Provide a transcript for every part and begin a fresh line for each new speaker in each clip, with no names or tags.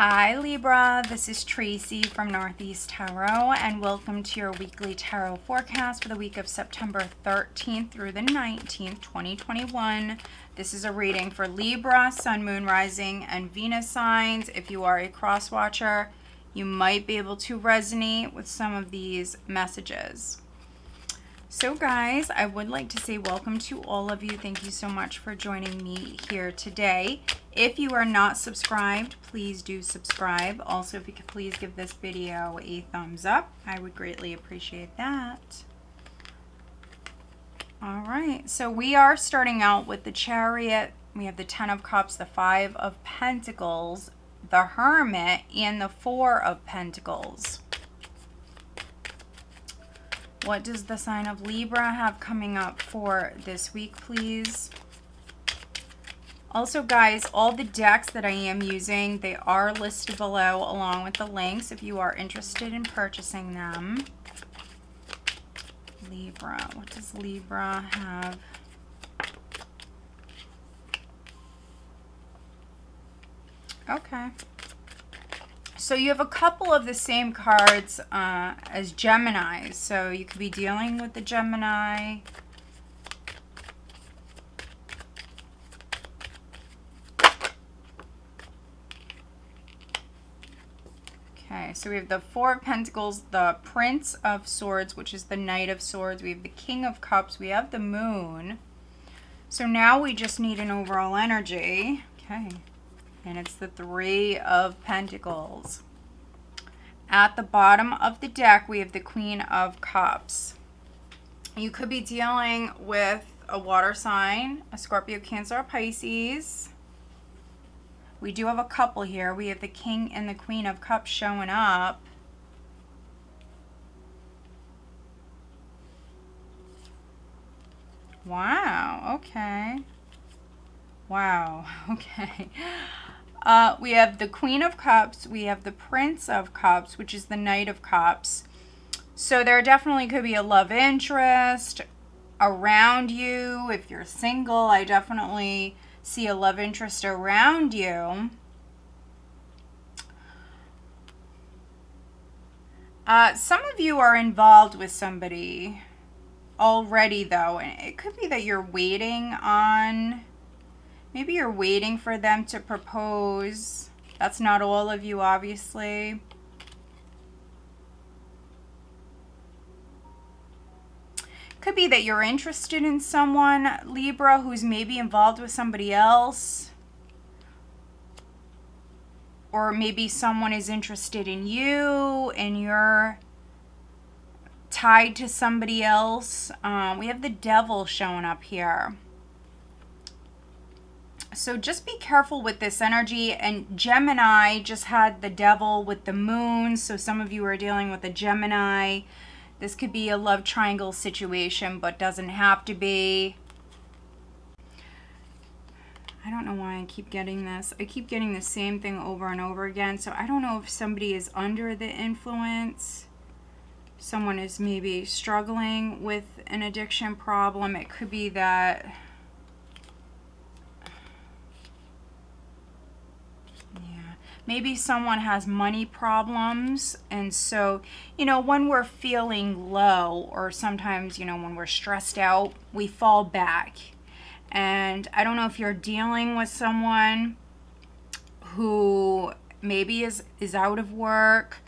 Hi Libra, this is Tracy from Northeast Tarot and welcome to your weekly tarot forecast for the week of September 13th through the 19th, 2021. This is a reading for Libra, Sun, Moon, Rising, and Venus signs. If you are a cross watcher, you might be able to resonate with some of these messages. So guys, I would like to say welcome to all of you. Thank you so much for joining me here today. If you are not subscribed, please do subscribe. Also, if you could please give this video a thumbs up, I would greatly appreciate that. All right, so we are starting out with the Chariot. We have the 10 of Cups, the 5 of Pentacles, the Hermit, and the 4 of Pentacles. What does the sign of Libra have coming up for this week, please? Also, guys, all the decks that I am using, they are listed below along with the links if you are interested in purchasing them. Libra, what does Libra have? Okay. So you have a couple of the same cards as Gemini. So you could be dealing with the Gemini. Okay, so we have the 4 of Pentacles, the Prince of Swords, which is the Knight of Swords. We have the King of Cups. We have the Moon. So now we just need an overall energy. Okay. And it's the 3 of Pentacles. At the bottom of the deck, we have the Queen of Cups. You could be dealing with a water sign, a Scorpio, Cancer, or Pisces. We do have a couple here. We have the King and the Queen of Cups showing up. Wow, okay. Wow, okay. We have the Queen of Cups. We have the Prince of Cups, which is the Knight of Cups. So there definitely could be a love interest around you. If you're single, I definitely see a love interest around you. Some of you are involved with somebody already, though. And it could be that you're waiting on... Maybe you're waiting for them to propose. That's not all of you, obviously. Could be that you're interested in someone, Libra, who's maybe involved with somebody else. Or maybe someone is interested in you and you're tied to somebody else. We have the Devil showing up here. So just be careful with this energy. And Gemini just had the Devil with the Moon. So some of you are dealing with a Gemini. This could be a love triangle situation, but doesn't have to be. I don't know why I keep getting this. I keep getting the same thing over and over again. So I don't know if somebody is under the influence. Someone is maybe struggling with an addiction problem. It could be that... Maybe someone has money problems, and so, you know, when we're feeling low, or sometimes, you know, when we're stressed out, we fall back. And I don't know if you're dealing with someone who maybe is out of work.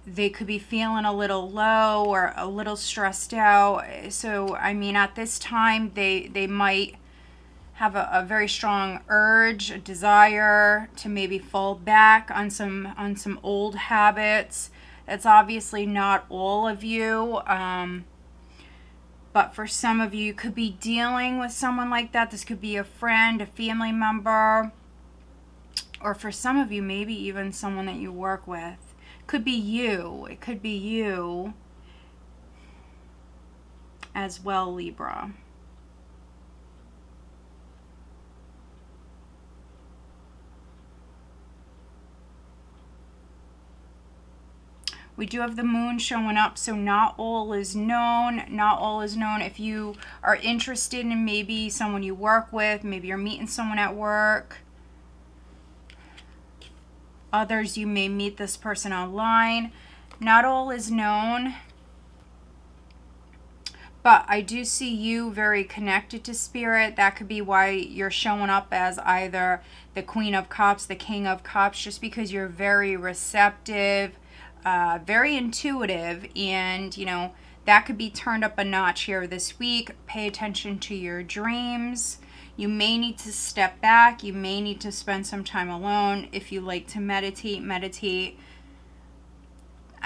They could be feeling a little low or a little stressed out. So, I mean, at this time, they might have a very strong urge, a desire to maybe fall back on some old habits. That's obviously not all of you, but for some of you, you could be dealing with someone like that. This could be a friend, a family member, or for some of you, maybe even someone that you work with. Could be you. It could be you as well, Libra. We do have the Moon showing up, so not all is known. Not all is known. If you are interested in maybe someone you work with, maybe you're meeting someone at work, Others, you may meet this person online. Not all is known. But I do see you very connected to spirit. That could be why you're showing up as either the Queen of Cups, the King of Cups, just because you're very receptive, very intuitive, and, you know, that could be turned up a notch here this week. Pay attention to your dreams. You may need to step back. You may need to spend some time alone. If you like to meditate, meditate.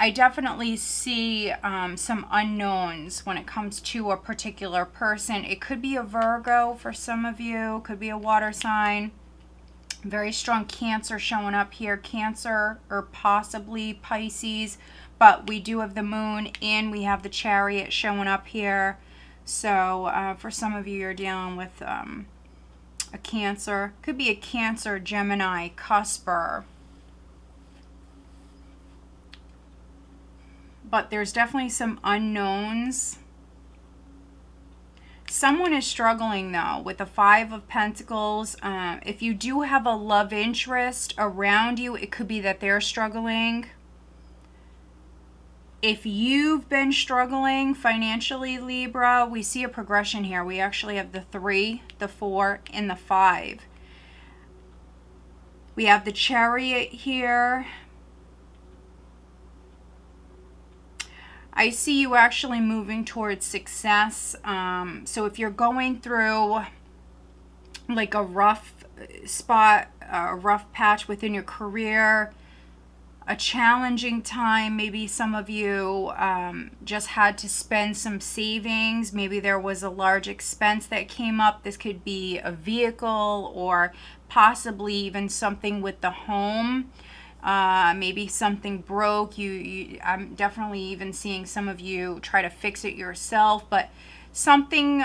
I definitely see some unknowns when it comes to a particular person. It could be a Virgo for some of you. Could be a water sign. Very strong Cancer showing up here. Cancer or possibly Pisces. But we do have the moon and we have the Chariot showing up here. So for some of you, you're dealing with a Cancer. Could be a Cancer, Gemini, cusper. But there's definitely some unknowns. Someone is struggling, though, with the Five of Pentacles. If you do have a love interest around you, it could be that they're struggling. If you've been struggling financially, Libra, we see a progression here. We actually have the 3, the 4, and the 5. We have the Chariot here. I see you actually moving towards success. So if you're going through like a rough spot, a rough patch within your career, a challenging time, maybe some of you just had to spend some savings. Maybe there was a large expense that came up. This could be a vehicle or possibly even something with the home. Maybe something broke. I'm definitely even seeing some of you try to fix it yourself, but something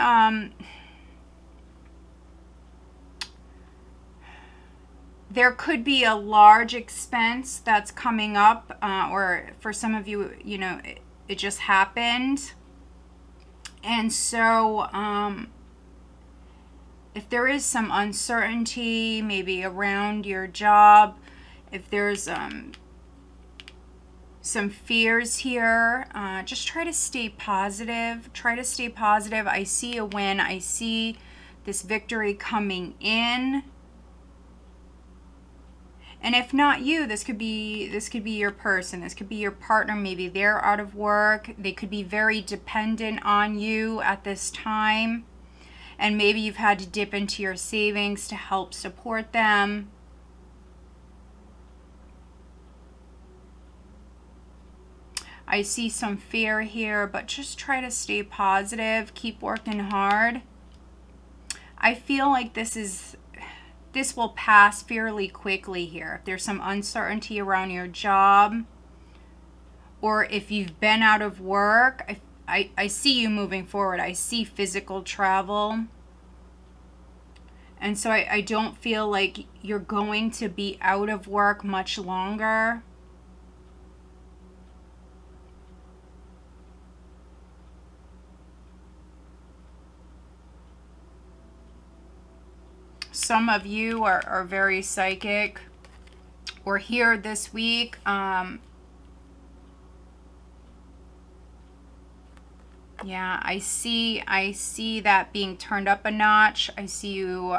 there could be a large expense that's coming up, or for some of you, you know, it just happened. And so if there is some uncertainty maybe around your job, if there's some fears here, just try to stay positive. Try to stay positive. I see a win. I see this victory coming in. And if not you, this could be your person. This could be your partner. Maybe they're out of work. They could be very dependent on you at this time. And maybe you've had to dip into your savings to help support them. I see some fear here, but just try to stay positive. Keep working hard. I feel like this will pass fairly quickly here. If there's some uncertainty around your job, or if you've been out of work, I see you moving forward. I see physical travel. And so I don't feel like you're going to be out of work much longer. Some of you are very psychic. We're here this week. Yeah, I see that being turned up a notch. I see you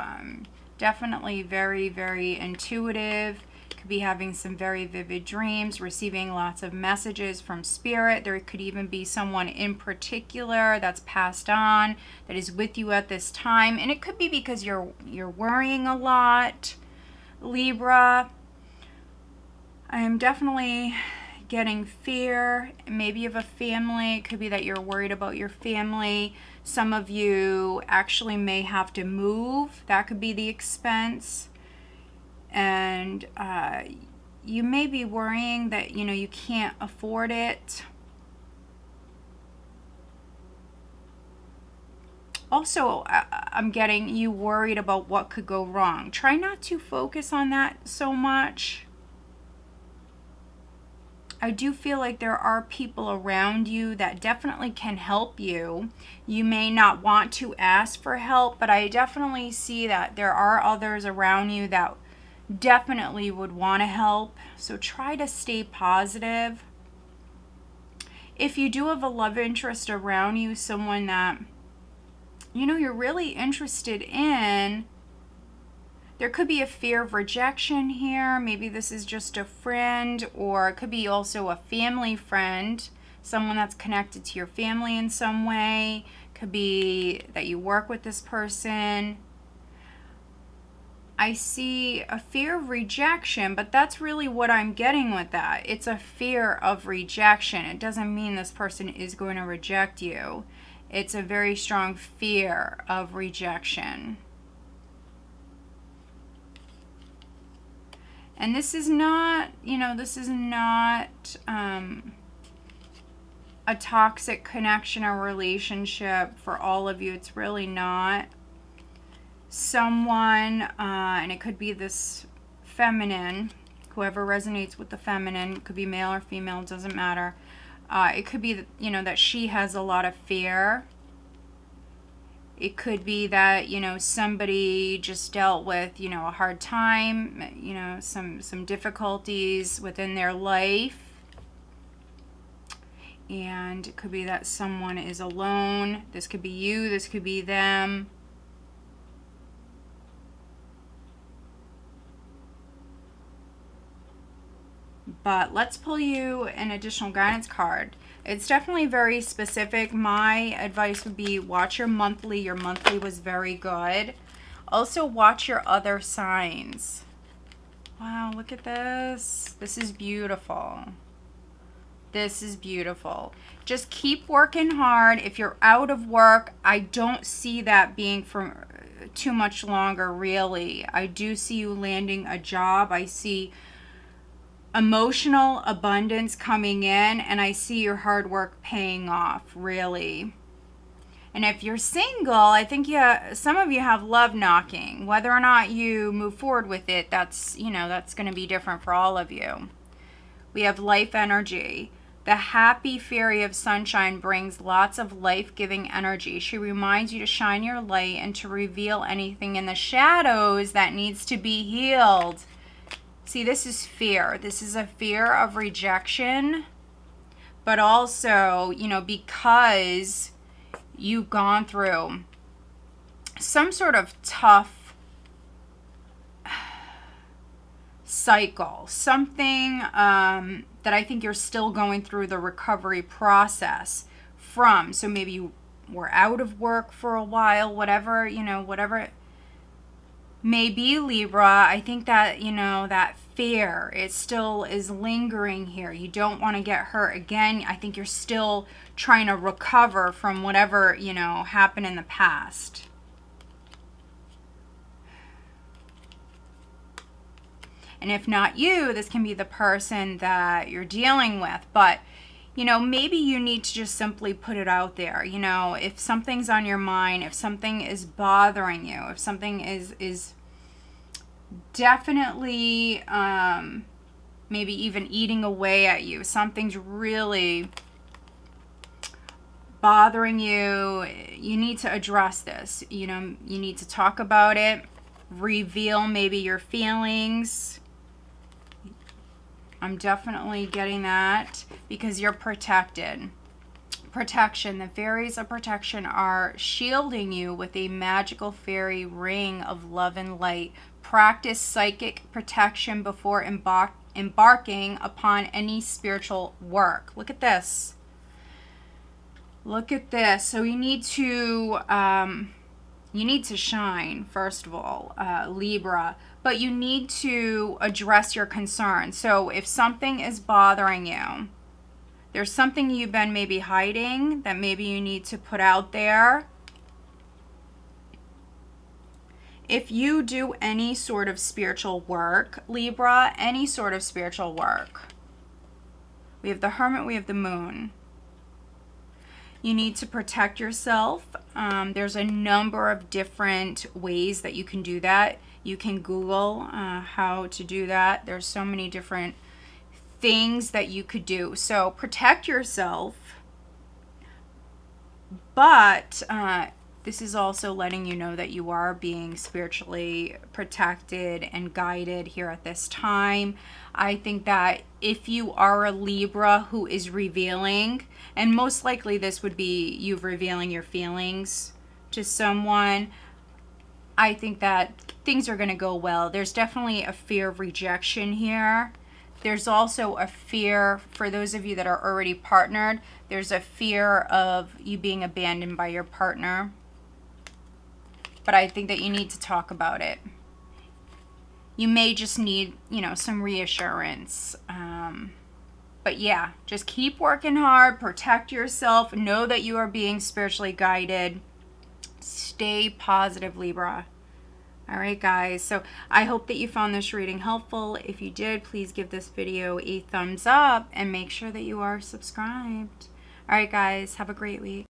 definitely very, very intuitive. Could be having some very vivid dreams, receiving lots of messages from spirit. There could even be someone in particular that's passed on that is with you at this time, and it could be because you're worrying a lot, Libra. I am definitely getting fear, maybe of a family. It could be that you're worried about your family. Some of you actually may have to move. That could be the expense. And you may be worrying that, you know, you can't afford it. Also, I'm getting you worried about what could go wrong. Try not to focus on that so much. I do feel like there are people around you that definitely can help you. You may not want to ask for help, but I definitely see that there are others around you that definitely would want to help. So try to stay positive. If you do have a love interest around you, someone that, you know, you're really interested in, there could be a fear of rejection here. Maybe this is just a friend, or it could be also a family friend, someone that's connected to your family in some way. Could be that you work with this person. I see a fear of rejection, but that's really what I'm getting with that. It's a fear of rejection. It doesn't mean this person is going to reject you. It's a very strong fear of rejection. And this is not, you know, this is not a toxic connection or relationship for all of you. It's really not. Someone, and it could be this feminine, whoever resonates with the feminine, could be male or female, doesn't matter. It could be, you know, that she has a lot of fear. It could be that, you know, somebody just dealt with, you know, a hard time, you know, some difficulties within their life. And it could be that someone is alone. This could be you, this could be them. But let's pull you an additional guidance card. It's definitely very specific. My advice would be watch your monthly. Your monthly was very good. Also watch your other signs. Wow, look at this. This is beautiful. This is beautiful. Just keep working hard. If you're out of work, I don't see that being for too much longer, really. I do see you landing a job. I see emotional abundance coming in, and I see your hard work paying off, really. And if you're single, I think some of you have love knocking. Whether or not you move forward with it, that's, you know, that's going to be different for all of you. We have life energy. The happy fairy of sunshine brings lots of life-giving energy. She reminds you to shine your light and to reveal anything in the shadows that needs to be healed. See, this is fear. This is a fear of rejection, but also, you know, because you've gone through some sort of tough cycle, something that I think you're still going through the recovery process from. So maybe you were out of work for a while, whatever, you know, whatever maybe, Libra. I think that, you know, that fear, it still is lingering here. You don't want to get hurt again. I think you're still trying to recover from whatever, you know, happened in the past. And if not you, this can be the person that you're dealing with. But, you know, maybe you need to just simply put it out there. You know, if something's on your mind, if something is bothering you, if something is definitely maybe even eating away at you, something's really bothering you, you need to address this. You know, you need to talk about it, reveal maybe your feelings. I'm definitely getting that because you're protected. Protection. The fairies of protection are shielding you with a magical fairy ring of love and light. Practice psychic protection before embarking upon any spiritual work. Look at this. Look at this. So you need to shine, first of all, Libra, but you need to address your concerns. So if something is bothering you, there's something you've been maybe hiding that maybe you need to put out there. If you do any sort of spiritual work, Libra, any sort of spiritual work, we have the Hermit, we have the Moon. You need to protect yourself. There's a number of different ways that you can do that. You can Google how to do that. There's so many different things that you could do. So protect yourself, but This is also letting you know that you are being spiritually protected and guided here at this time. I think that if you are a Libra who is revealing, and most likely this would be you revealing your feelings to someone, I think that things are going to go well. There's definitely a fear of rejection here. There's also a fear, for those of you that are already partnered, there's a fear of you being abandoned by your partner. But I think that you need to talk about it. You may just need, you know, some reassurance. But yeah, just keep working hard, protect yourself, know that you are being spiritually guided. Stay positive, Libra. All right, guys. So I hope that you found this reading helpful. If you did, please give this video a thumbs up and make sure that you are subscribed. All right, guys. Have a great week.